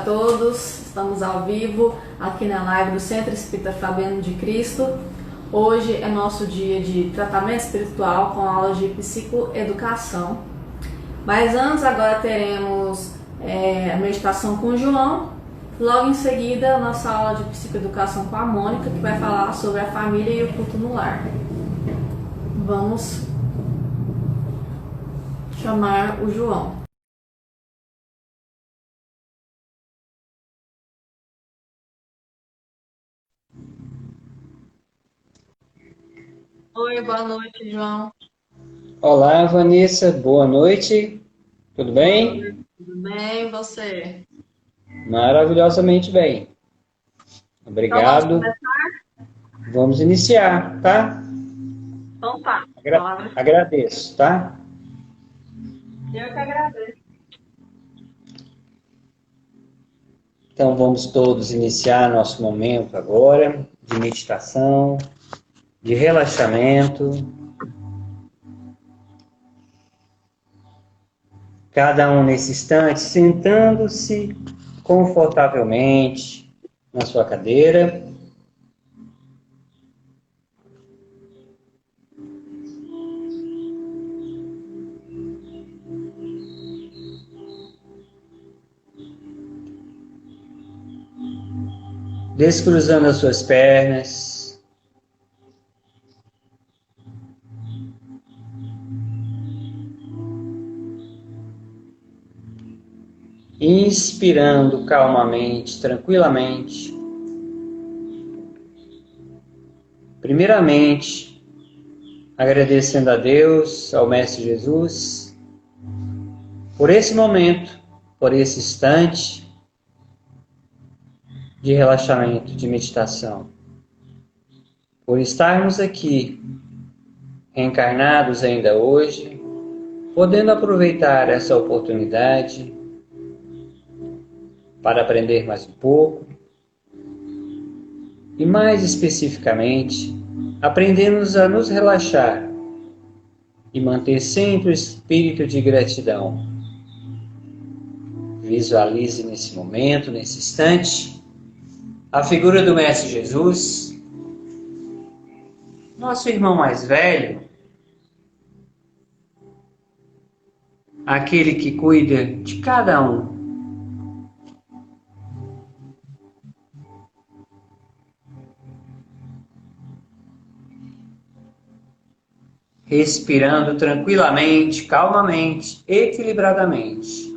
a todos, estamos ao vivo aqui na live do Centro Espírita Fabiano de Cristo. Hoje é nosso dia de tratamento espiritual com aulas de psicoeducação. Mas antes, agora teremos a meditação com o João. Logo em seguida, a nossa aula de psicoeducação com a Mônica, que vai falar sobre a família e o culto no lar. Vamos chamar o João. Oi, boa noite, João. Olá, Vanessa, boa noite. Tudo bem? Tudo bem, e você? Maravilhosamente bem. Então vamos Obrigado. começar? Vamos iniciar, tá? Então tá. Palavra. Agradeço, tá? Eu que agradeço. Então vamos todos iniciar nosso momento agora de meditação, de relaxamento. Cada um nesse instante sentando-se confortavelmente na sua cadeira. Descruzando as suas pernas. Inspirando calmamente, tranquilamente. Primeiramente, agradecendo a Deus, ao Mestre Jesus, por esse momento, por esse instante de relaxamento, de meditação. Por estarmos aqui, reencarnados ainda hoje, podendo aproveitar essa oportunidade para aprender mais um pouco e, mais especificamente, aprendemos a nos relaxar e manter sempre o espírito de gratidão. Visualize nesse momento, nesse instante, a figura do Mestre Jesus, nosso irmão mais velho, aquele que cuida de cada um. Respirando tranquilamente, calmamente, equilibradamente.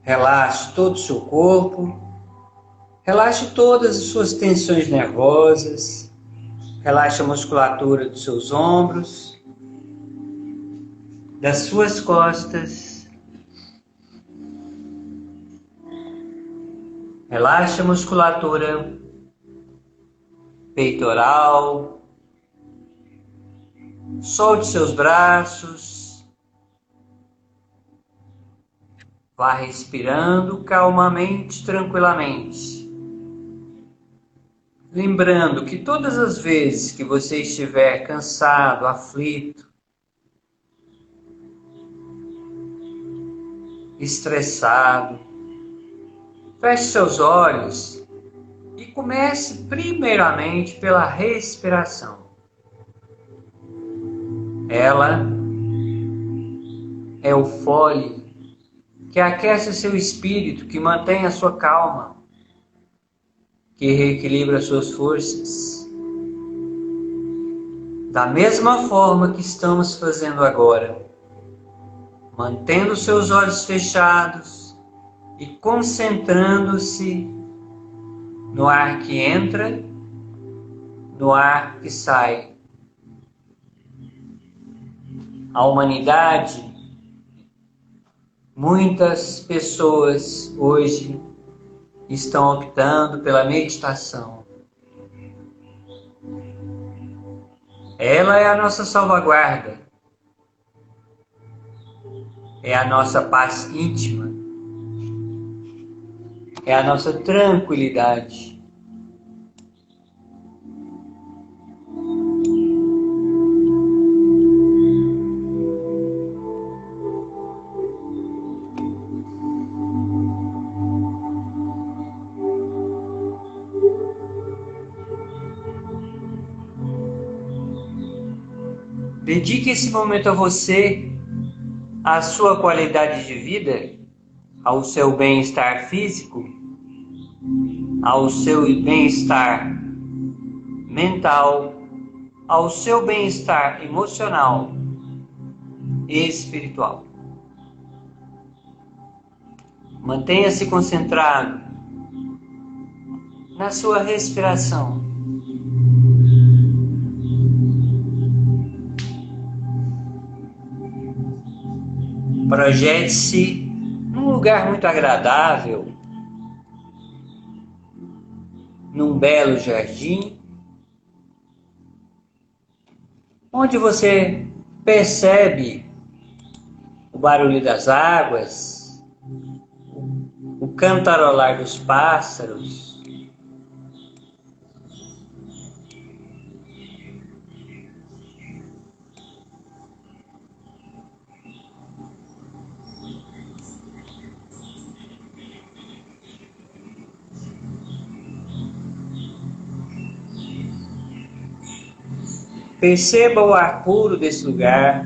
Relaxe todo o seu corpo, relaxe todas as suas tensões nervosas, relaxe a musculatura dos seus ombros, das suas costas. Relaxe a musculatura peitoral. Solte seus braços. Vá respirando calmamente, tranquilamente. Lembrando que todas as vezes que você estiver cansado, aflito, estressado, feche seus olhos e comece primeiramente pela respiração. Ela é o fôlego que aquece o seu espírito, que mantém a sua calma, que reequilibra suas forças. Da mesma forma que estamos fazendo agora, mantendo seus olhos fechados e concentrando-se no ar que entra, no ar que sai. A humanidade, muitas pessoas hoje estão optando pela meditação. Ela é a nossa salvaguarda, é a nossa paz íntima, é a nossa tranquilidade. Dedique esse momento a você, à sua qualidade de vida, ao seu bem-estar físico, ao seu bem-estar mental, ao seu bem-estar emocional e espiritual. Mantenha-se concentrado na sua respiração. Projete-se num lugar muito agradável, num belo jardim, onde você percebe o barulho das águas, o cantarolar dos pássaros, perceba o ar puro desse lugar.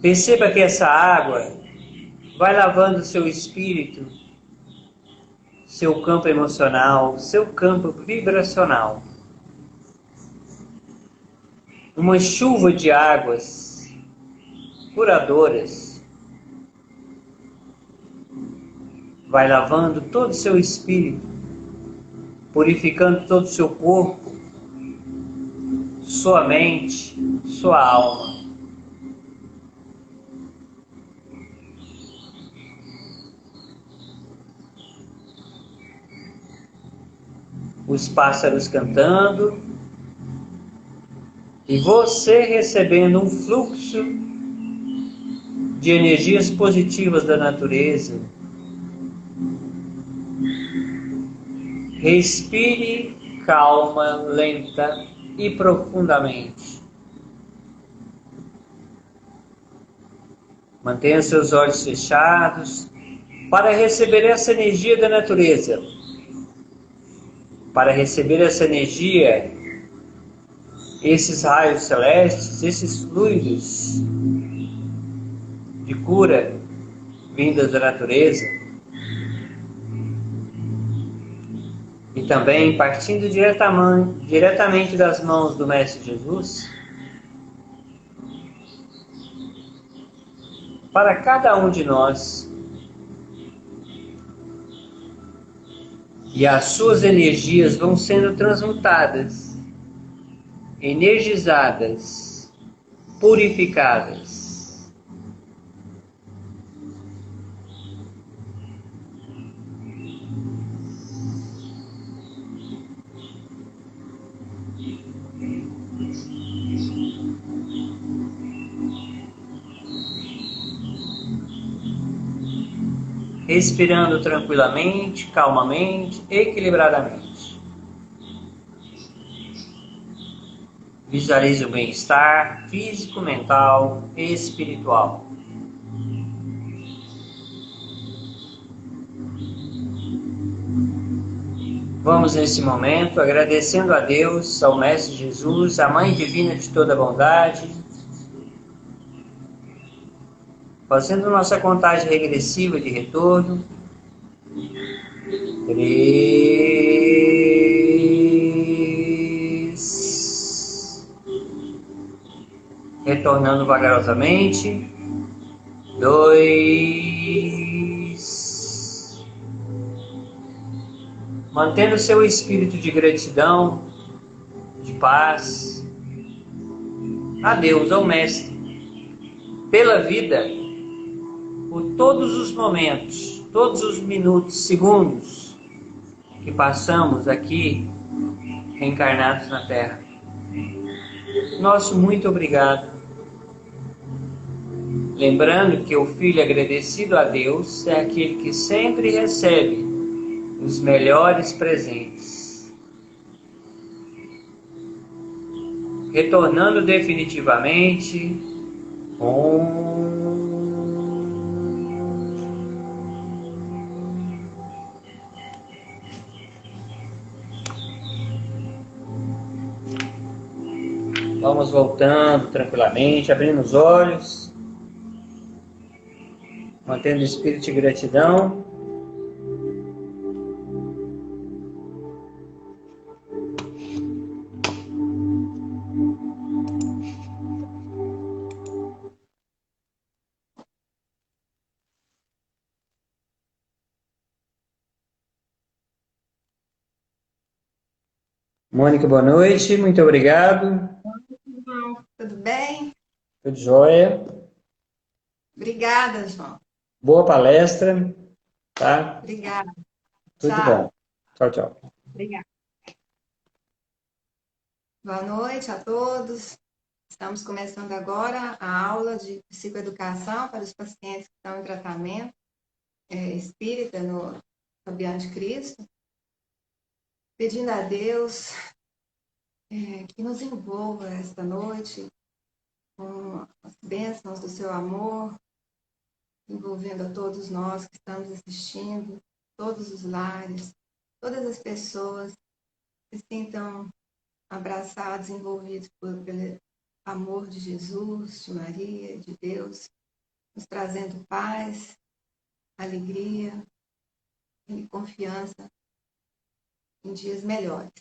Perceba que essa água vai lavando seu espírito, seu campo emocional, seu campo vibracional. Uma chuva de águas curadoras vai lavando todo o seu espírito, purificando todo o seu corpo, sua mente, sua alma. Os pássaros cantando e você recebendo um fluxo de energias positivas da natureza. Respire calma, lenta e profundamente. Mantenha seus olhos fechados para receber essa energia da natureza. Para receber essa energia, esses raios celestes, esses fluidos de cura vindas da natureza. E também partindo diretamente das mãos do Mestre Jesus, para cada um de nós, e as suas energias vão sendo transmutadas, energizadas, purificadas. Respirando tranquilamente, calmamente, equilibradamente. Visualize o bem-estar físico, mental e espiritual. Vamos nesse momento agradecendo a Deus, ao Mestre Jesus, a Mãe Divina de toda bondade, fazendo nossa contagem regressiva de retorno. 3. Retornando vagarosamente. 2. Mantendo seu espírito de gratidão, de paz. A Deus, ao Mestre, pela vida, por todos os momentos, todos os minutos, segundos que passamos aqui reencarnados na Terra. Nosso muito obrigado. Lembrando que o filho agradecido a Deus é aquele que sempre recebe os melhores presentes. Retornando definitivamente. Vamos voltando tranquilamente, abrindo os olhos, mantendo o espírito de gratidão. Mônica, boa noite, muito obrigado. Tudo bem? Tudo jóia. Obrigada, João. Boa palestra, tá? Obrigada. Tudo Tchau. bom. Tchau, tchau. Obrigada. Boa noite a todos. Estamos começando agora a aula de psicoeducação para os pacientes que estão em tratamento espírita no Fabiano de Cristo, pedindo a Deus que nos envolva esta noite com as bênçãos do seu amor, envolvendo a todos nós que estamos assistindo, todos os lares, todas as pessoas que se sintam abraçados, envolvidos pelo amor de Jesus, de Maria, de Deus, nos trazendo paz, alegria e confiança em dias melhores.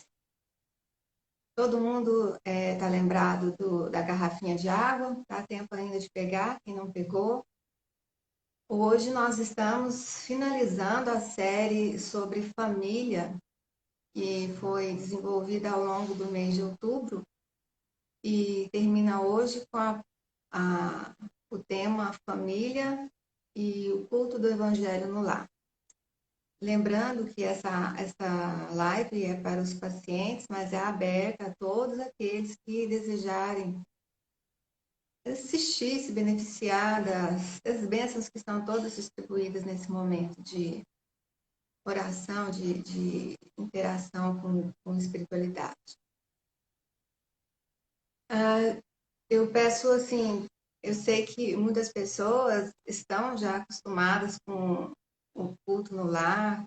Todo mundo está lembrado da garrafinha de água, dá tempo ainda de pegar, quem não pegou. Hoje nós estamos finalizando a série sobre família, que foi desenvolvida ao longo do mês de outubro, e termina hoje com o tema família e o culto do Evangelho no lar. Lembrando que essa live é para os pacientes, mas é aberta a todos aqueles que desejarem assistir, se beneficiar das bênçãos que estão todas distribuídas nesse momento de oração, de interação com espiritualidade. Eu peço assim, eu sei que muitas pessoas estão já acostumadas com o culto no lar,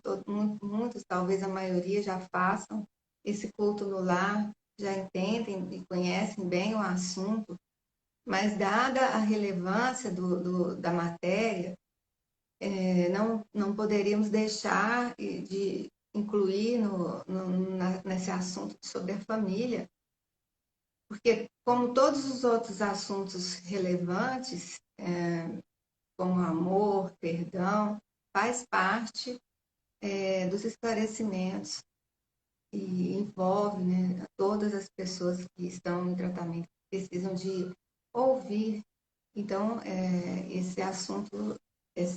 muitos, talvez a maioria já façam esse culto no lar, já entendem e conhecem bem o assunto, mas dada a relevância da matéria, não poderíamos deixar de incluir nesse assunto sobre a família, porque, como todos os outros assuntos relevantes, como amor, perdão, faz parte dos esclarecimentos e envolve, né, todas as pessoas que estão em tratamento, precisam de ouvir. Então, esse assunto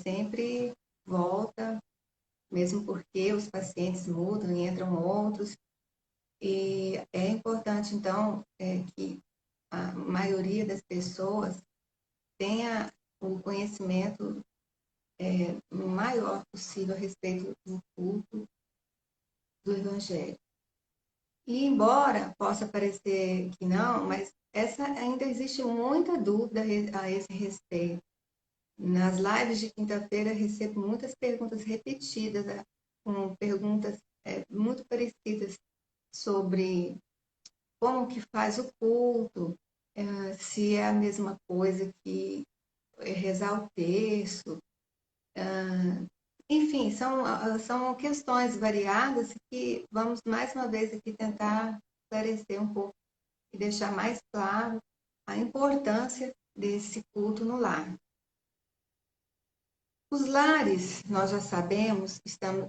sempre volta, mesmo porque os pacientes mudam e entram outros. E é importante, então, que a maioria das pessoas tenha o conhecimento maior possível a respeito do culto do Evangelho. E embora possa parecer que não, mas ainda existe muita dúvida a esse respeito. Nas lives de quinta-feira recebo muitas perguntas repetidas, com perguntas muito parecidas sobre como que faz o culto, se é a mesma coisa que rezar o terço. Enfim, são questões variadas que vamos mais uma vez aqui tentar esclarecer um pouco e deixar mais claro a importância desse culto no lar. Os lares, nós já sabemos,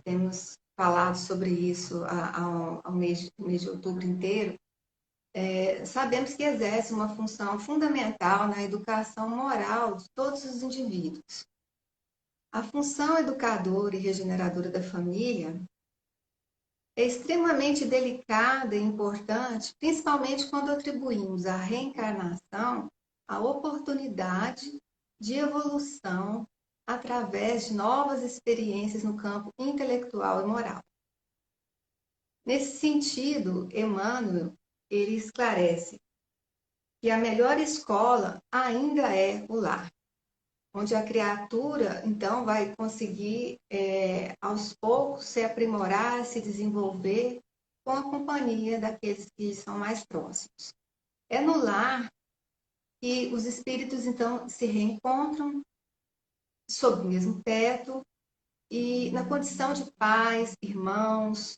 temos falado sobre isso ao mês de outubro inteiro, sabemos que exerce uma função fundamental na educação moral de todos os indivíduos. A função educadora e regeneradora da família é extremamente delicada e importante, principalmente quando atribuímos à reencarnação a oportunidade de evolução através de novas experiências no campo intelectual e moral. Nesse sentido, Emmanuel, ele esclarece que a melhor escola ainda é o lar, onde a criatura, então, vai conseguir, aos poucos, se aprimorar, se desenvolver com a companhia daqueles que são mais próximos. É no lar que os espíritos, então, se reencontram sob o mesmo teto e na condição de pais, irmãos,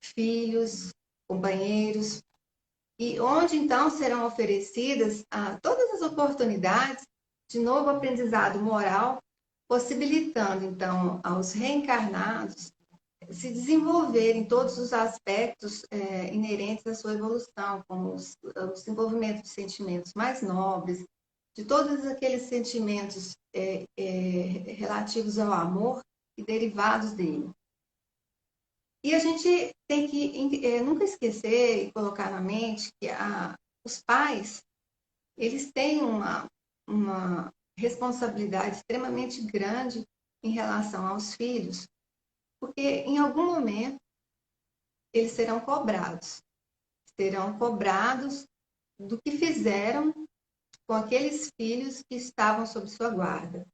filhos, companheiros, e onde então serão oferecidas todas as oportunidades de novo aprendizado moral, possibilitando então aos reencarnados se desenvolver em todos os aspectos inerentes à sua evolução, como o desenvolvimento de sentimentos mais nobres, de todos aqueles sentimentos relativos ao amor e derivados dele. E a gente tem que nunca esquecer e colocar na mente que os pais, eles têm uma responsabilidade extremamente grande em relação aos filhos, porque em algum momento eles serão cobrados do que fizeram com aqueles filhos que estavam sob sua guarda.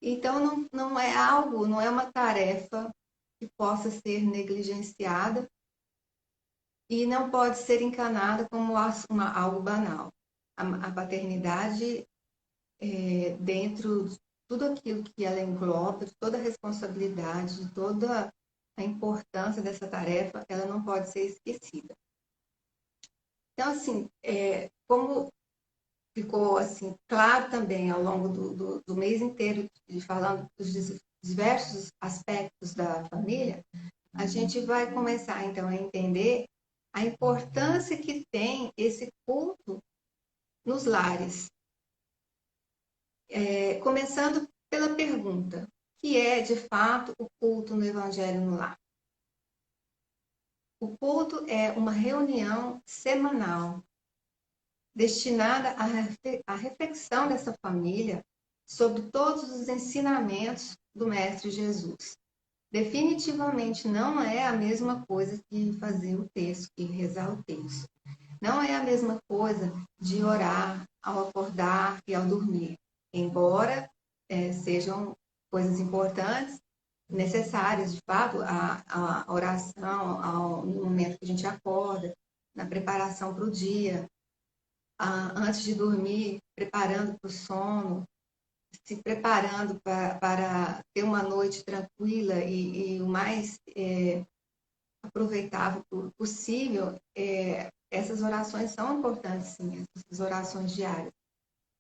Então, não é algo, não é uma tarefa que possa ser negligenciada e não pode ser encanada como algo banal. A paternidade, dentro de tudo aquilo que ela engloba, de toda a responsabilidade, de toda a importância dessa tarefa, ela não pode ser esquecida. Então, assim, como ficou assim claro também ao longo do mês inteiro, falando dos diversos aspectos da família, a gente vai começar, então, a entender a importância que tem esse culto nos lares. Começando pela pergunta, que é, de fato, o culto no Evangelho no Lar? O culto é uma reunião semanal destinada à reflexão dessa família sobre todos os ensinamentos do Mestre Jesus. Definitivamente não é a mesma coisa que fazer o texto, que rezar o texto. Não é a mesma coisa de orar ao acordar e ao dormir, embora sejam coisas importantes, necessárias, de fato, a oração no momento que a gente acorda, na preparação para o dia, antes de dormir, preparando para o sono, se preparando para ter uma noite tranquila e o mais aproveitável possível, essas orações são importantes, sim, essas orações diárias.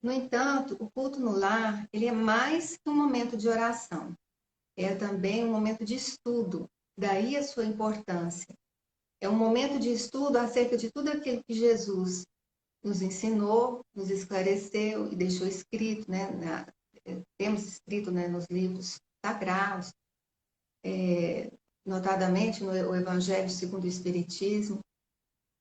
No entanto, o culto no lar, ele é mais que um momento de oração. É também um momento de estudo, daí a sua importância. É um momento de estudo acerca de tudo aquilo que Jesus nos ensinou, nos esclareceu e deixou escrito, né? Temos escrito, né, nos livros sagrados, notadamente no Evangelho segundo o Espiritismo,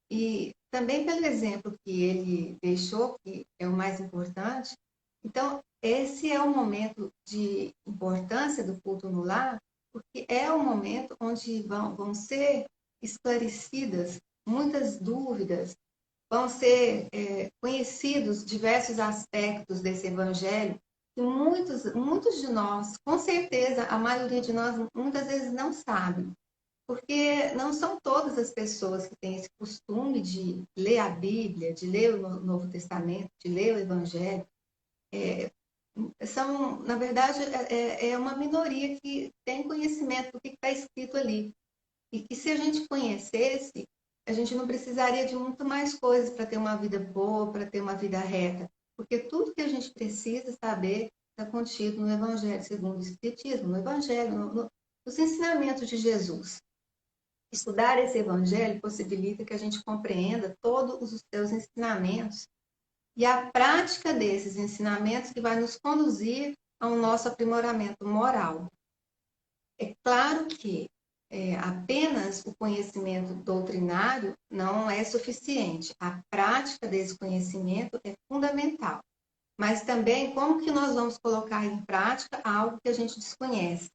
e também pelo exemplo que ele deixou, que é o mais importante. Então, esse é o momento de importância do culto no lar, porque é o momento onde vão ser esclarecidas muitas dúvidas, vão ser conhecidos diversos aspectos desse evangelho que muitos de nós, com certeza, a maioria de nós, muitas vezes não sabem. Porque não são todas as pessoas que têm esse costume de ler a Bíblia, de ler o Novo Testamento, de ler o Evangelho. Na verdade, é uma minoria que tem conhecimento do que está escrito ali. E que se a gente conhecesse, a gente não precisaria de muito mais coisas para ter uma vida boa, para ter uma vida reta. Porque tudo que a gente precisa saber está contido no Evangelho segundo o Espiritismo, no Evangelho, nos ensinamentos de Jesus. Estudar esse evangelho possibilita que a gente compreenda todos os seus ensinamentos e a prática desses ensinamentos que vai nos conduzir ao nosso aprimoramento moral. É claro que apenas o conhecimento doutrinário não é suficiente. A prática desse conhecimento é fundamental. Mas também como que nós vamos colocar em prática algo que a gente desconhece.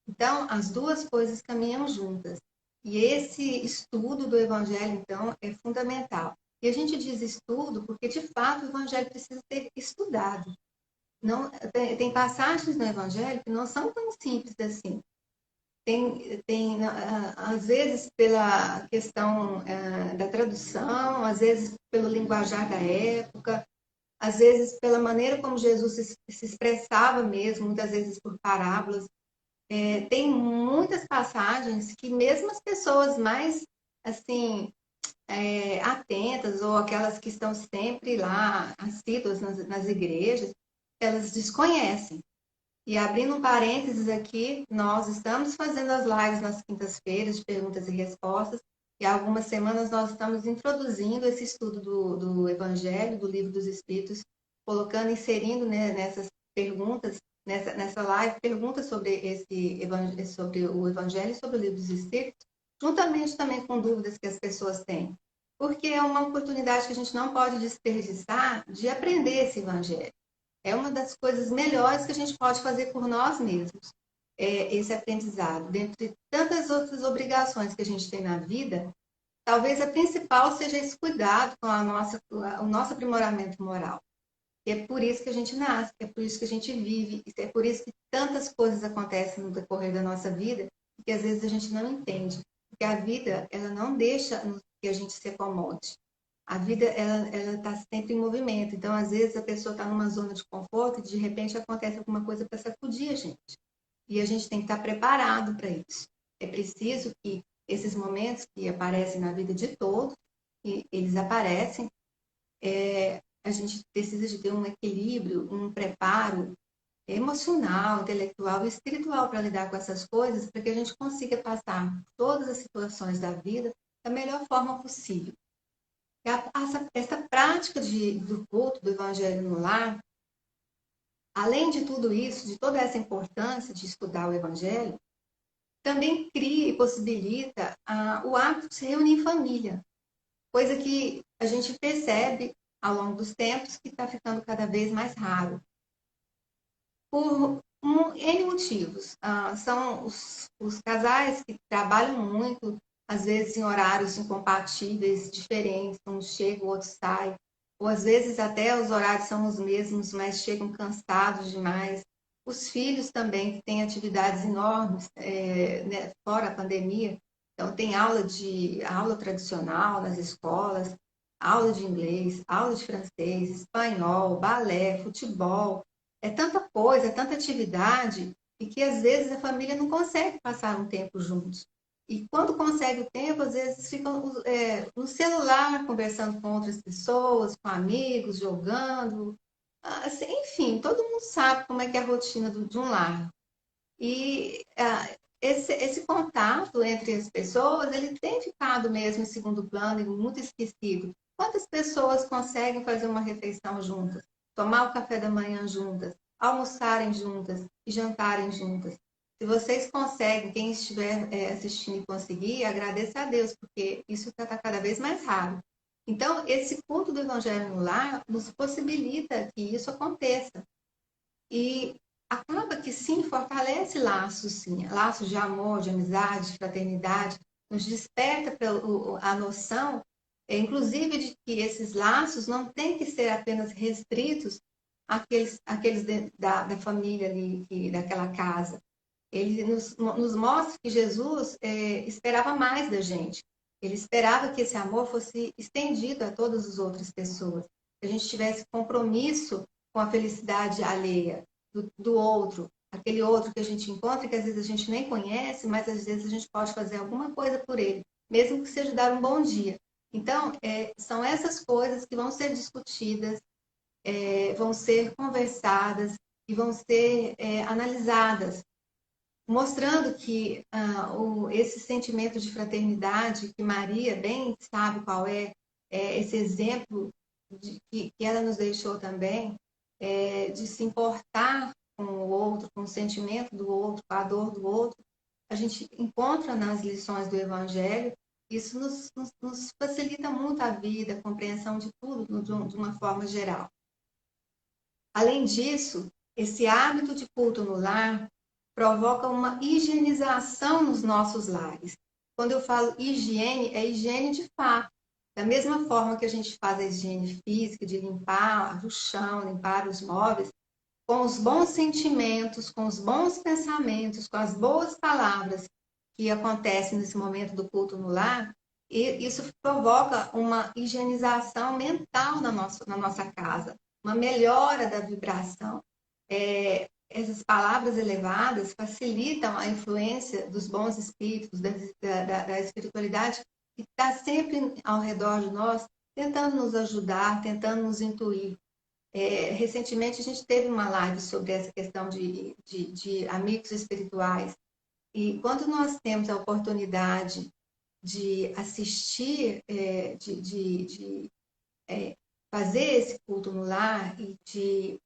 Então, as duas coisas caminham juntas. E esse estudo do Evangelho, então, é fundamental. E a gente diz estudo porque, de fato, o Evangelho precisa ser estudado. Não, tem passagens no Evangelho que não são tão simples assim. Às vezes, pela questão da tradução, às vezes pelo linguajar da época, às vezes pela maneira como Jesus se expressava mesmo, muitas vezes por parábolas. Tem muitas passagens que mesmo as pessoas mais, assim, atentas, ou aquelas que estão sempre lá, assíduas nas igrejas, elas desconhecem. E abrindo um parênteses aqui, nós estamos fazendo as lives nas quintas-feiras de perguntas e respostas, e há algumas semanas nós estamos introduzindo esse estudo do Evangelho, do Livro dos Espíritos, colocando, inserindo, né, nessas perguntas, nessa live, perguntas sobre sobre o Evangelho e sobre o Livro dos Espíritos, juntamente também com dúvidas que as pessoas têm. Porque é uma oportunidade que a gente não pode desperdiçar de aprender esse Evangelho. É uma das coisas melhores que a gente pode fazer por nós mesmos, esse aprendizado. Dentre tantas outras obrigações que a gente tem na vida, talvez a principal seja esse cuidado com o nosso aprimoramento moral. E é por isso que a gente nasce, é por isso que a gente vive, é por isso que tantas coisas acontecem no decorrer da nossa vida, que às vezes a gente não entende. Porque a vida, ela não deixa que a gente se acomode. A vida, ela está sempre em movimento. Então, às vezes, a pessoa está numa zona de conforto e, de repente, acontece alguma coisa para sacudir a gente. E a gente tem que estar preparado para isso. É preciso que esses momentos que aparecem na vida de todos, e eles aparecem, a gente precisa de ter um equilíbrio, um preparo emocional, intelectual e espiritual para lidar com essas coisas, para que a gente consiga passar todas as situações da vida da melhor forma possível. Essa prática do culto do Evangelho no lar, além de tudo isso, de toda essa importância de estudar o Evangelho, também cria e possibilita o hábito de se reunir em família, coisa que a gente percebe ao longo dos tempos que está ficando cada vez mais raro. Por N motivos. São os casais que trabalham muito, às vezes em horários incompatíveis, diferentes, um chega, o outro sai, ou às vezes até os horários são os mesmos, mas chegam cansados demais. Os filhos também, que têm atividades enormes, né, fora a pandemia, então tem aula tradicional nas escolas, aula de inglês, aula de francês, espanhol, balé, futebol, é tanta coisa, é tanta atividade, e que às vezes a família não consegue passar um tempo juntos. E quando consegue o tempo, às vezes ficam no celular, conversando com outras pessoas, com amigos, jogando. Assim, enfim, todo mundo sabe como é que é a rotina de um lar. E esse contato entre as pessoas, ele tem ficado mesmo em segundo plano e muito esquecido. Quantas pessoas conseguem fazer uma refeição juntas, tomar o café da manhã juntas, almoçarem juntas e jantarem juntas? Se vocês conseguem, quem estiver assistindo e conseguir, agradeça a Deus, porque isso está cada vez mais raro. Então, esse culto do Evangelho no lar nos possibilita que isso aconteça. E acaba que, sim, fortalece laços, sim, laços de amor, de amizade, de fraternidade, nos desperta a noção, inclusive, de que esses laços não têm que ser apenas restritos àqueles da família ali, daquela casa. Ele nos mostra que Jesus esperava mais da gente. Ele esperava que esse amor fosse estendido a todas as outras pessoas. Que a gente tivesse compromisso com a felicidade alheia do outro. Aquele outro que a gente encontra, que às vezes a gente nem conhece, mas às vezes a gente pode fazer alguma coisa por ele, mesmo que seja dar um bom dia. Então, são essas coisas que vão ser discutidas, vão ser conversadas e vão ser analisadas, mostrando que esse sentimento de fraternidade, que Maria bem sabe qual esse exemplo que ela nos deixou também, de se importar com o outro, com o sentimento do outro, com a dor do outro, a gente encontra nas lições do Evangelho. Isso nos facilita muito a vida, a compreensão de tudo de uma forma geral. Além disso, esse hábito de culto no lar provoca uma higienização nos nossos lares. Quando eu falo higiene, é higiene de fato. Da mesma forma que a gente faz a higiene física, de limpar o chão, limpar os móveis, com os bons sentimentos, com os bons pensamentos, com as boas palavras que acontecem nesse momento do culto no lar, E isso provoca uma higienização mental na nossa casa, uma melhora da vibração. Essas palavras elevadas facilitam a influência dos bons espíritos, da espiritualidade, que está sempre ao redor de nós, tentando nos ajudar, tentando nos intuir. Recentemente, a gente teve uma live sobre essa questão de amigos espirituais. E quando nós temos a oportunidade de assistir, fazer esse culto no lar e de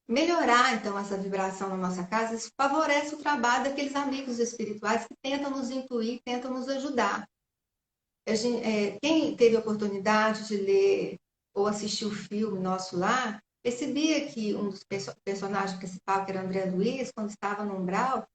melhorar, então, essa vibração na nossa casa, isso favorece o trabalho daqueles amigos espirituais que tentam nos intuir, tentam nos ajudar. Quem teve a oportunidade de ler ou assistir o filme Nosso Lar, percebia que um dos personagens principais, que era André Luiz, quando estava no umbral,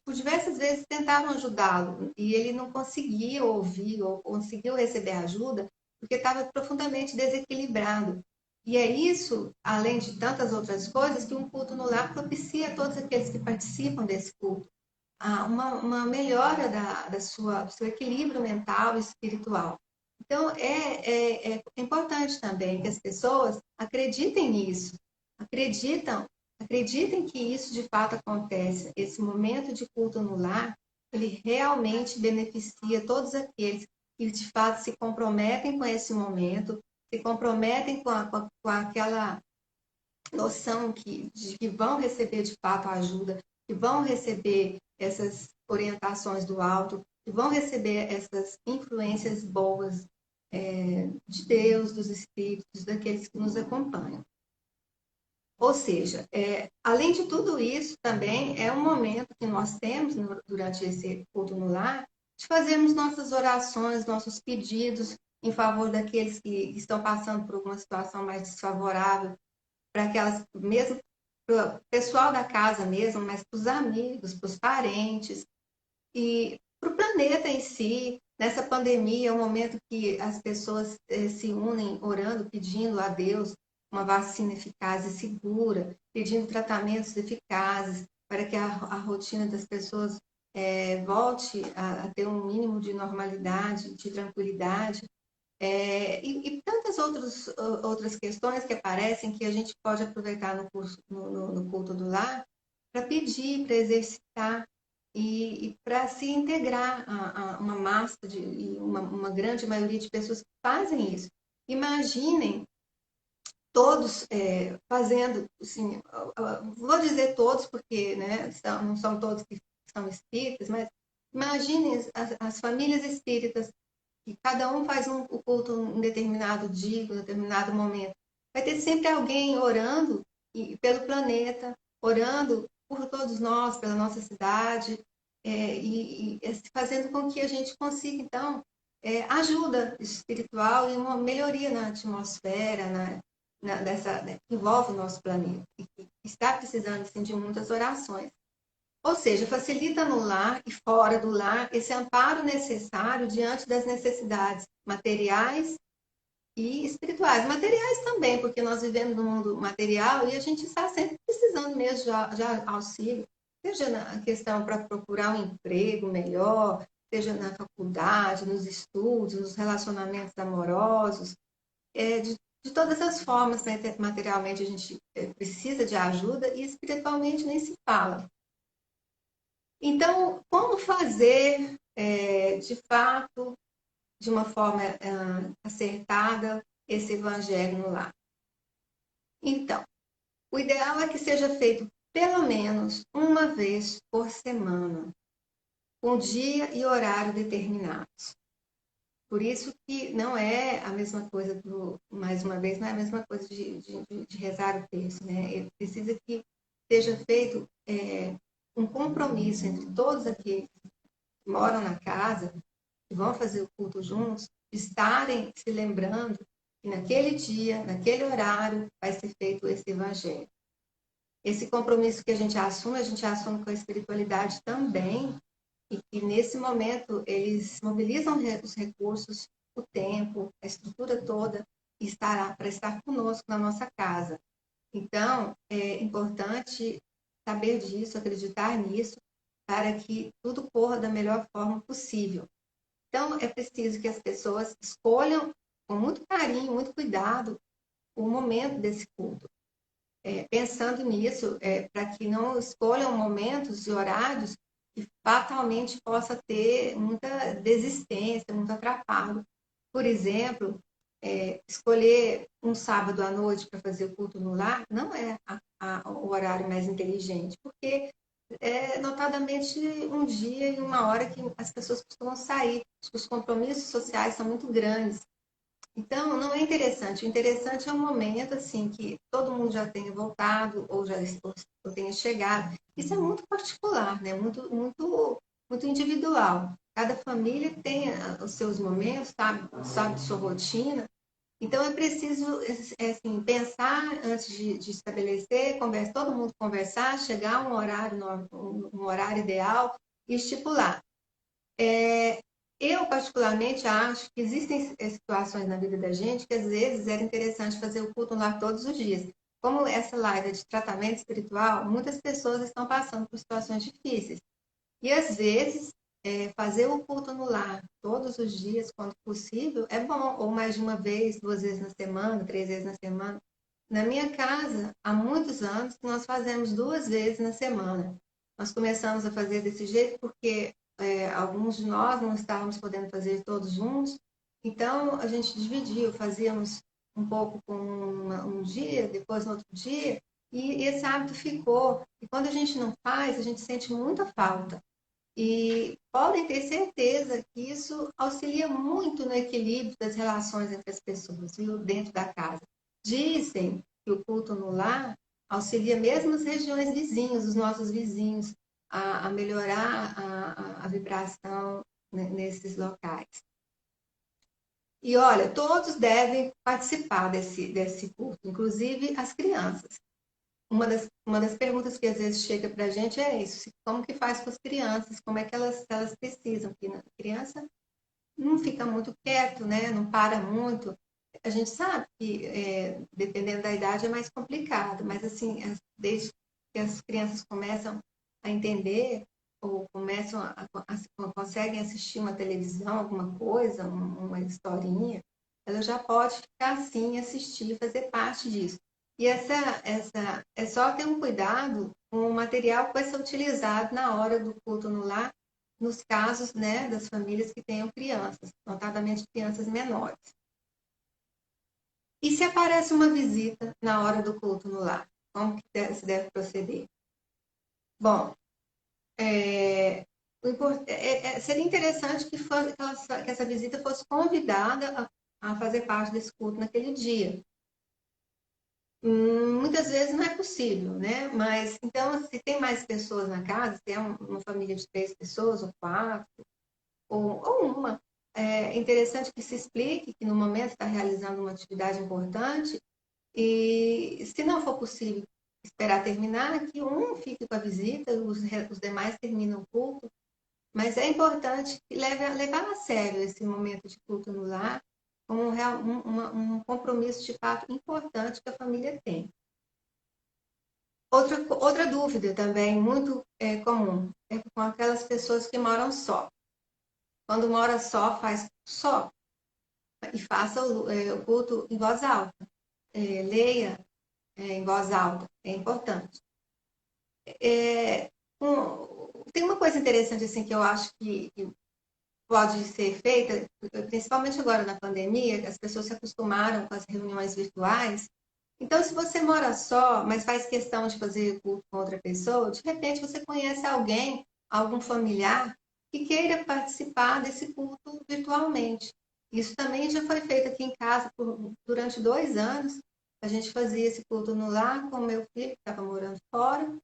por diversas vezes tentaram ajudá-lo e ele não conseguia ouvir ou conseguiu receber ajuda porque estava profundamente desequilibrado. E é isso, além de tantas outras coisas, que um culto no lar propicia a todos aqueles que participam desse culto uma melhora do seu equilíbrio mental e espiritual. Então, é importante também que as pessoas acreditem nisso, acreditem que isso de fato acontece. Esse momento de culto no lar, ele realmente beneficia todos aqueles que de fato se comprometem com esse momento, se comprometem com aquela noção de que vão receber de fato a ajuda, que vão receber essas orientações do alto, que vão receber essas influências boas de Deus, dos espíritos, daqueles que nos acompanham. Ou seja, além de tudo isso, também é um momento que nós temos durante esse culto no lar de fazermos nossas orações, nossos pedidos em favor daqueles que estão passando por alguma situação mais desfavorável, para aquelas, mesmo para o pessoal da casa mesmo, mas para os amigos, para os parentes e para o planeta em si. Nessa pandemia é um momento que as pessoas se unem orando, pedindo a Deus uma vacina eficaz e segura, pedindo tratamentos eficazes para que a rotina das pessoas volte a ter um mínimo de normalidade, de tranquilidade. E tantas outras questões que aparecem que a gente pode aproveitar no culto do lar para pedir, para exercitar e para se integrar a uma massa, uma grande maioria de pessoas que fazem isso. Imaginem todos fazendo, assim, vou dizer todos porque não são todos que são espíritas, mas imaginem as famílias espíritas que cada um faz o culto em um determinado dia, em um determinado momento. Vai ter sempre alguém orando pelo planeta, orando por todos nós, pela nossa cidade, fazendo com que a gente consiga, então, ajuda espiritual e uma melhoria na atmosfera, que envolve o nosso planeta, e que está precisando assim, de muitas orações. Ou seja, facilita no lar e fora do lar esse amparo necessário diante das necessidades materiais e espirituais. Materiais também, porque nós vivemos num mundo material e a gente está sempre precisando mesmo de auxílio, seja na questão para procurar um emprego melhor, seja na faculdade, nos estudos, nos relacionamentos amorosos, de todas as formas, materialmente a gente precisa de ajuda e espiritualmente nem se fala. Então, como fazer, de fato, de uma forma acertada, esse evangelho no lar? Então, o ideal é que seja feito pelo menos uma vez por semana, com dia e horário determinados. Por isso que não é a mesma coisa, mais uma vez, não é a mesma coisa de rezar o texto, né? Precisa que seja feito um compromisso entre todos aqueles que moram na casa, que vão fazer o culto juntos, estarem se lembrando que naquele dia, naquele horário, vai ser feito esse evangelho. Esse compromisso que a gente assume com a espiritualidade também, e que nesse momento eles mobilizam os recursos, o tempo, a estrutura toda, para estar conosco na nossa casa. Então, é importante saber disso, acreditar nisso, para que tudo corra da melhor forma possível. Então, é preciso que as pessoas escolham com muito carinho, muito cuidado, o momento desse culto. Pensando nisso, para que não escolham momentos e horários que fatalmente possa ter muita desistência, muito atrapalho. Por exemplo, escolher um sábado à noite para fazer o culto no lar não é o horário mais inteligente, porque é notadamente um dia e uma hora que as pessoas costumam sair, os compromissos sociais são muito grandes. Então, não é interessante. O interessante é um momento assim que todo mundo já tenha voltado ou tenha chegado. Isso é muito particular, né? Muito individual. Cada família tem os seus momentos, sabe de sua rotina. Então, é preciso assim, pensar antes de estabelecer, todo mundo conversar, chegar a um horário ideal e estipular. Eu, particularmente, acho que existem situações na vida da gente que, às vezes, era interessante fazer o culto lá todos os dias. Como essa live é de tratamento espiritual, muitas pessoas estão passando por situações difíceis. E, às vezes, fazer o culto no lar todos os dias, quando possível, é bom. Ou mais de uma vez, 2 vezes na semana, 3 vezes na semana. Na minha casa, há muitos anos, nós fazemos 2 vezes na semana. Nós começamos a fazer desse jeito porque alguns de nós não estávamos podendo fazer todos juntos. Então, a gente dividia, fazíamos um pouco com um dia, depois no outro dia, e esse hábito ficou. E quando a gente não faz, a gente sente muita falta. E podem ter certeza que isso auxilia muito no equilíbrio das relações entre as pessoas, viu? Dentro da casa. Dizem que o culto no lar auxilia mesmo as regiões vizinhas, os nossos vizinhos, a melhorar a vibração nesses locais. E olha, todos devem participar desse culto, inclusive as crianças. Uma das perguntas que às vezes chega para a gente é isso: como que faz com as crianças? Como é que elas precisam? Porque a criança não fica muito quieto, né? Não para muito. A gente sabe que, dependendo da idade, é mais complicado, mas assim, desde que as crianças começam a entender ou conseguem assistir uma televisão, alguma coisa, uma historinha, ela já pode ficar assim, assistir, fazer parte disso. E essa é só ter um cuidado com o material que vai ser utilizado na hora do culto no lar, nos casos, né, das famílias que tenham crianças, notadamente crianças menores. E se aparece uma visita na hora do culto no lar, como que se deve proceder? Bom, seria interessante que essa visita fosse convidada a fazer parte desse culto naquele dia. Muitas vezes não é possível, né? Mas, então, se tem mais pessoas na casa, se é uma família de 3 pessoas, ou 4, ou uma, é interessante que se explique que no momento está realizando uma atividade importante e, se não for possível esperar terminar, que um fique com a visita, os demais terminam o culto, mas é importante levar a sério esse momento de culto no lar como um compromisso de fato importante que a família tem. Outra dúvida também muito comum é com aquelas pessoas que moram só. Quando mora só, faz só e faça o culto em voz alta. Leia em voz alta, é importante. Tem uma coisa interessante assim que eu acho que pode ser feita, principalmente agora na pandemia, que as pessoas se acostumaram com as reuniões virtuais. Então, se você mora só, mas faz questão de fazer culto com outra pessoa, de repente você conhece alguém, algum familiar, que queira participar desse culto virtualmente. Isso também já foi feito aqui em casa durante 2 anos. A gente fazia esse culto no lar com o meu filho, que estava morando fora,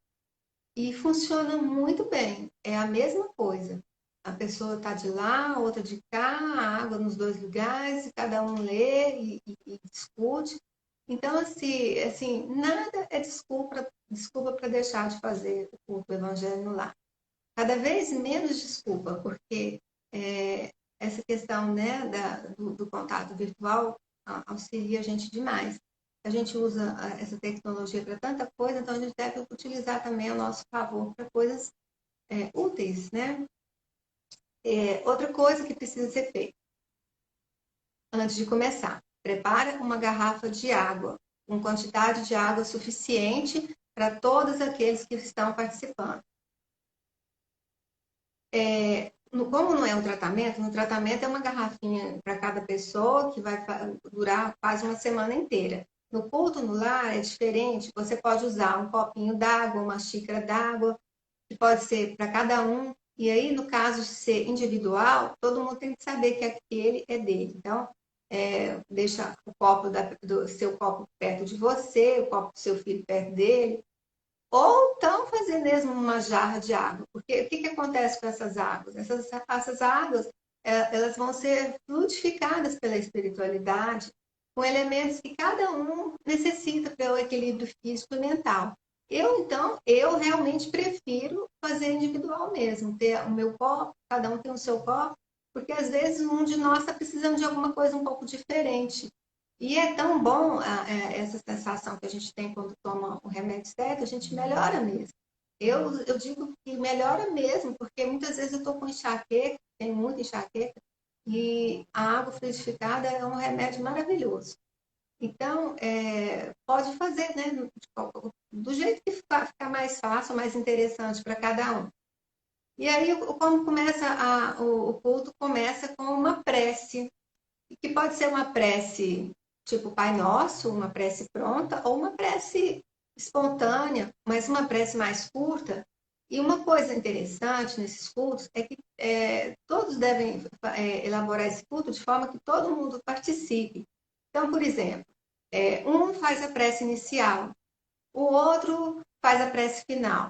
e funciona muito bem. É a mesma coisa. A pessoa está de lá, outra de cá, a água nos 2 lugares, cada um lê e discute. Então, assim, nada é desculpa para deixar de fazer o culto do Evangelho no lar. Cada vez menos desculpa, porque essa questão, né, do contato virtual auxilia a gente demais. A gente usa essa tecnologia para tanta coisa, então a gente deve utilizar também a nosso favor para coisas úteis, né? Outra coisa que precisa ser feita antes de começar: prepara uma garrafa de água, com quantidade de água suficiente para todos aqueles que estão participando. Como não é um tratamento, no tratamento é uma garrafinha para cada pessoa que vai durar quase uma semana inteira. No culto no lar é diferente, você pode usar um copinho d'água, uma xícara d'água, que pode ser para cada um. E aí, no caso de ser individual, todo mundo tem que saber que aquele é dele. Então, deixa o copo do seu copo perto de você, o copo do seu filho perto dele. Ou então fazer mesmo uma jarra de água. Porque o que acontece com essas águas? Essas águas, elas vão ser fluidificadas pela espiritualidade, com elementos que cada um necessita para o equilíbrio físico e mental. Então, eu realmente prefiro fazer individual mesmo, ter o meu copo, cada um tem o seu copo, porque às vezes um de nós está precisando de alguma coisa um pouco diferente. E é tão bom essa sensação que a gente tem quando toma o remédio certo, a gente melhora mesmo. Eu digo que melhora mesmo, porque muitas vezes eu estou com enxaqueca, tenho muita enxaqueca, e a água fluidificada é um remédio maravilhoso. Então, pode fazer, né, do jeito que ficar mais fácil, mais interessante para cada um. E aí, como começa o culto, começa com uma prece, que pode ser uma prece tipo Pai Nosso, uma prece pronta, ou uma prece espontânea, mas uma prece mais curta. E uma coisa interessante nesses cultos é que todos devem elaborar esse culto de forma que todo mundo participe. Então, por exemplo, um faz a prece inicial, o outro faz a prece final.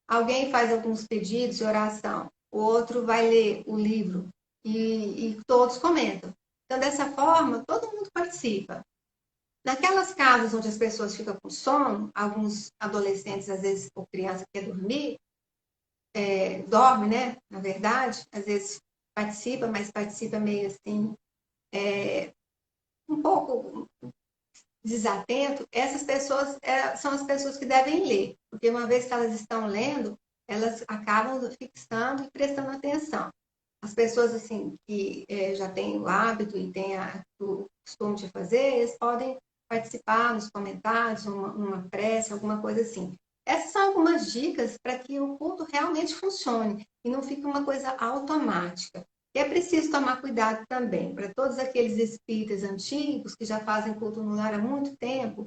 Alguém faz alguns pedidos de oração, o outro vai ler o livro e todos comentam. Então, dessa forma, todo mundo participa. Naquelas casas onde as pessoas ficam com sono, alguns adolescentes, às vezes, ou criança quer dormir, dorme, né? Na verdade, às vezes participa, mas participa meio assim, um pouco desatento. Essas pessoas são as pessoas que devem ler, porque uma vez que elas estão lendo, elas acabam fixando e prestando atenção. As pessoas assim que já têm o hábito e têm o costume de fazer, eles podem participar nos comentários, uma prece, alguma coisa assim. Essas são algumas dicas para que o culto realmente funcione e não fique uma coisa automática. E é preciso tomar cuidado também para todos aqueles espíritas antigos que já fazem culto no lar há muito tempo.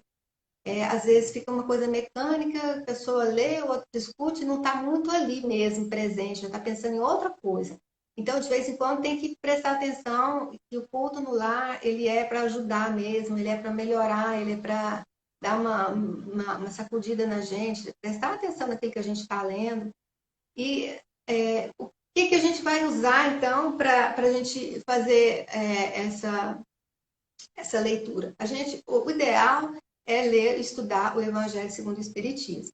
Às vezes fica uma coisa mecânica, a pessoa lê, o outro discute, e não está muito ali mesmo presente, já está pensando em outra coisa. Então, de vez em quando, tem que prestar atenção que o culto no lar, ele é para ajudar mesmo, ele é para melhorar, ele é para dar uma sacudida na gente, prestar atenção naquilo que a gente está lendo. E o que a gente vai usar, então, para a gente fazer essa leitura? O ideal é ler, estudar o Evangelho segundo o Espiritismo.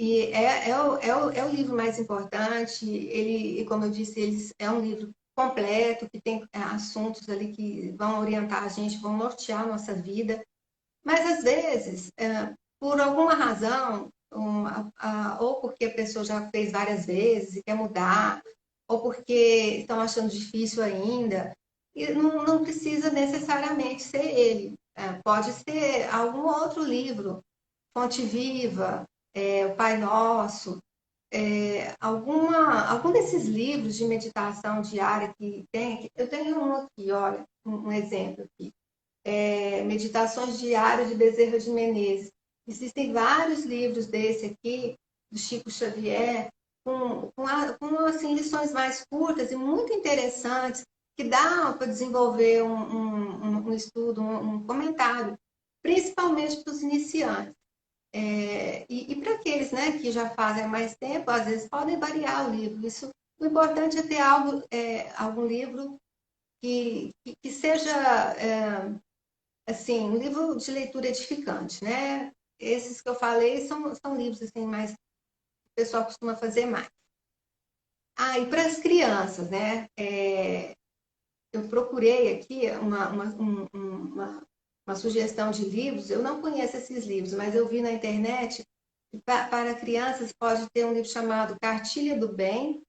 E é o livro mais importante, ele, como eu disse, é um livro completo, que tem assuntos ali que vão orientar a gente, vão nortear a nossa vida, mas às vezes, por alguma razão, ou porque a pessoa já fez várias vezes e quer mudar, ou porque estão achando difícil ainda, e não precisa necessariamente ser ele, pode ser algum outro livro, Fonte Viva, o Pai Nosso, algum desses livros de meditação diária que tem. Eu tenho um aqui, olha, um exemplo aqui. Meditações Diárias de Bezerra de Menezes. Existem vários livros desse aqui, do Chico Xavier, com assim, lições mais curtas e muito interessantes, que dá para desenvolver um estudo, um comentário, principalmente para os iniciantes. E para aqueles, né, que já fazem há mais tempo, às vezes podem variar o livro. O importante é ter algum livro que seja assim, um livro de leitura edificante, né? Esses que eu falei são livros assim, mais o pessoal costuma fazer mais. E para as crianças, né? Eu procurei aqui uma sugestão de livros. Eu não conheço esses livros, mas eu vi na internet que para crianças pode ter um livro chamado Cartilha do Bem,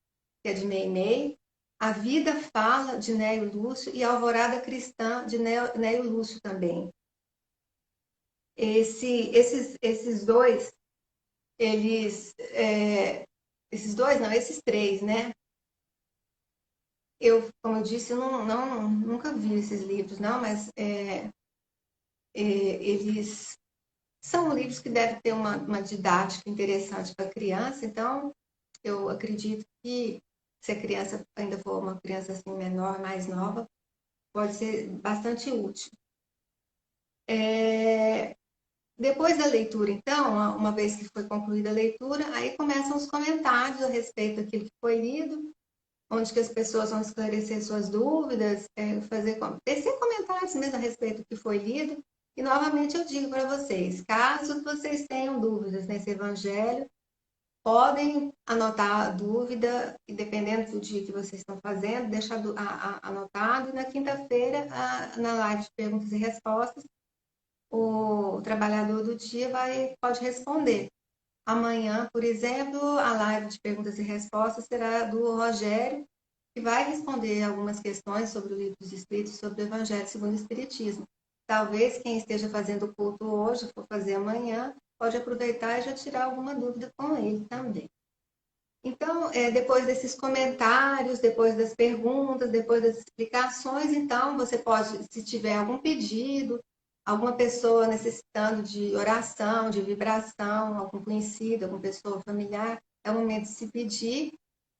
que é de Meimei, A Vida Fala, de Nélio Lúcio, e Alvorada Cristã, de Nélio Lúcio também. Esses dois, esses três, né? Como eu disse, eu nunca vi esses livros, não, mas eles são livros que devem ter uma didática interessante para a criança, então eu acredito que se a criança ainda for uma criança assim menor, mais nova, pode ser bastante útil. Depois da leitura, então, uma vez que foi concluída a leitura, aí começam os comentários a respeito daquilo que foi lido, onde que as pessoas vão esclarecer suas dúvidas, tecer comentários mesmo a respeito do que foi lido. E, novamente, eu digo para vocês, caso vocês tenham dúvidas nesse evangelho, podem anotar a dúvida, e dependendo do dia que vocês estão fazendo, deixar anotado. E na quinta-feira, na live de perguntas e respostas, o trabalhador do dia pode responder. Amanhã, por exemplo, a live de perguntas e respostas será do Rogério, que vai responder algumas questões sobre o Livro dos Espíritos, sobre o Evangelho segundo o Espiritismo. Talvez quem esteja fazendo o culto hoje, for fazer amanhã, pode aproveitar e já tirar alguma dúvida com ele também. Então, depois desses comentários, depois das perguntas, depois das explicações, então, você pode, se tiver algum pedido, alguma pessoa necessitando de oração, de vibração, algum conhecido, alguma pessoa familiar, é o momento de se pedir.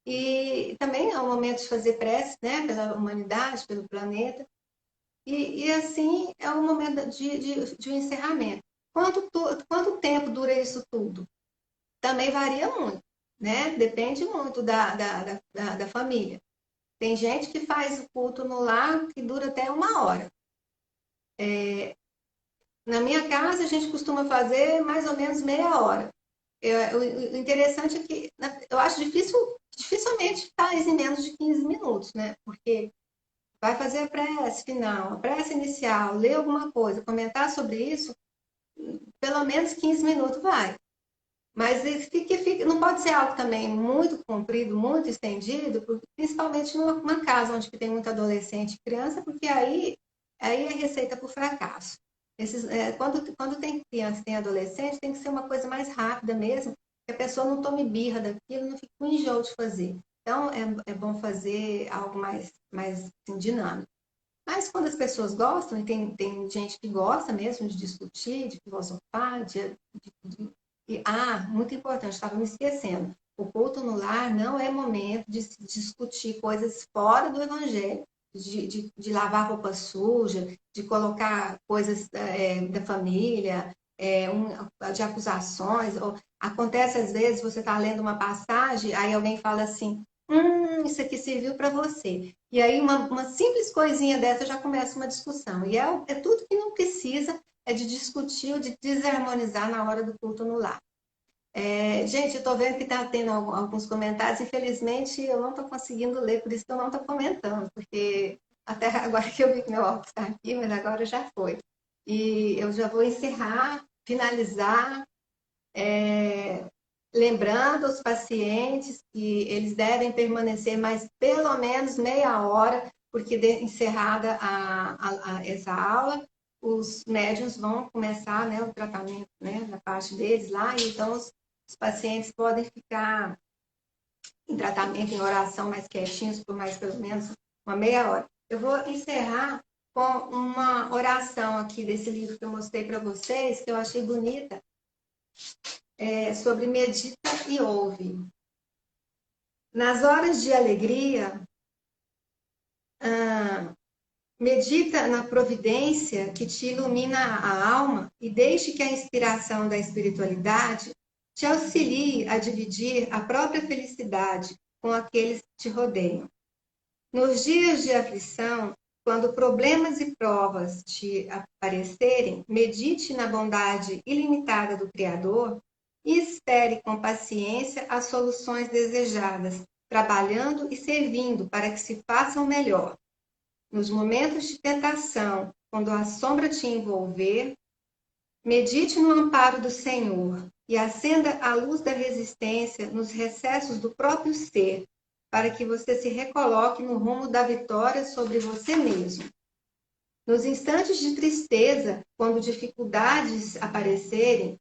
E também é o momento de fazer prece, né, pela humanidade, pelo planeta. E assim, é o momento de um encerramento. Quanto tempo dura isso tudo? Também varia muito, né? Depende muito da família. Tem gente que faz o culto no lar que dura até 1 hora. Na minha casa, a gente costuma fazer mais ou menos meia hora. O interessante é que eu acho dificilmente faz em menos de 15 minutos, né? Porque vai fazer a prece final, a prece inicial, ler alguma coisa, comentar sobre isso, pelo menos 15 minutos vai. Mas não pode ser algo também muito comprido, muito estendido, principalmente numa casa onde tem muito adolescente e criança, porque aí é receita para o fracasso. Quando tem criança e tem adolescente, tem que ser uma coisa mais rápida mesmo, que a pessoa não tome birra daquilo, não fique com enjoo de fazer. Então, é bom fazer algo mais assim, dinâmico. Mas quando as pessoas gostam, e tem gente que gosta mesmo de discutir, de filosofar, muito importante, estava me esquecendo. O culto no lar não é momento de se discutir coisas fora do evangelho, de lavar roupa suja, de colocar coisas da família, de acusações. Acontece às vezes, você está lendo uma passagem, aí alguém fala assim, isso aqui serviu para você. E aí uma simples coisinha dessa já começa uma discussão. E é tudo que não precisa de discutir ou de desarmonizar na hora do culto no lar. Gente, eu estou vendo que está tendo alguns comentários, infelizmente eu não estou conseguindo ler, por isso que eu não estou comentando, porque até agora que eu vi que meu óculos está aqui, mas agora já foi. E eu já vou encerrar, finalizar, lembrando os pacientes que eles devem permanecer mais pelo menos meia hora, porque encerrada essa aula, os médiuns vão começar, né, o tratamento, né, da parte deles lá, e então os pacientes podem ficar em tratamento, em oração, mais quietinhos por mais pelo menos uma meia hora. Eu vou encerrar com uma oração aqui desse livro que eu mostrei para vocês, que eu achei bonita, sobre medita e ouve. Nas horas de alegria, medita na providência que te ilumina a alma e deixe que a inspiração da espiritualidade te auxilie a dividir a própria felicidade com aqueles que te rodeiam. Nos dias de aflição, quando problemas e provas te aparecerem, medite na bondade ilimitada do Criador e espere com paciência as soluções desejadas, trabalhando e servindo para que se façam melhor. Nos momentos de tentação, quando a sombra te envolver, medite no amparo do Senhor e acenda a luz da resistência nos recessos do próprio ser, para que você se recoloque no rumo da vitória sobre você mesmo. Nos instantes de tristeza, quando dificuldades aparecerem,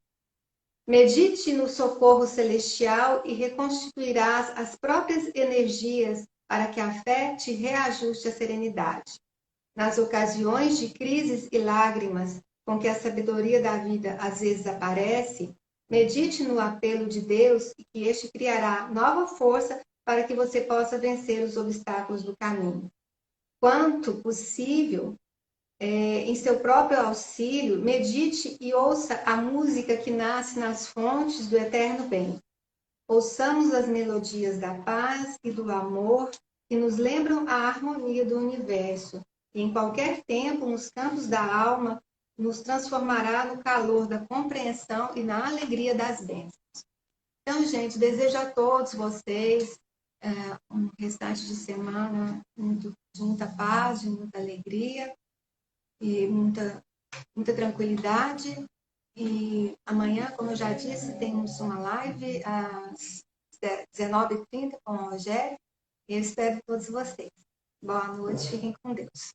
medite no socorro celestial e reconstituirás as próprias energias para que a fé te reajuste à serenidade. Nas ocasiões de crises e lágrimas com que a sabedoria da vida às vezes aparece, medite no apelo de Deus e que este criará nova força para que você possa vencer os obstáculos do caminho. Quanto possível, em seu próprio auxílio, medite e ouça a música que nasce nas fontes do eterno bem. Ouçamos as melodias da paz e do amor que nos lembram a harmonia do universo e em qualquer tempo, nos campos da alma, nos transformará no calor da compreensão e na alegria das bênçãos. Então, gente, desejo a todos vocês um restante de semana de muita paz, de muita alegria e muita tranquilidade. E amanhã, como eu já disse, temos uma live às 19h30 com o Rogério. E eu espero todos vocês. Boa noite, fiquem com Deus.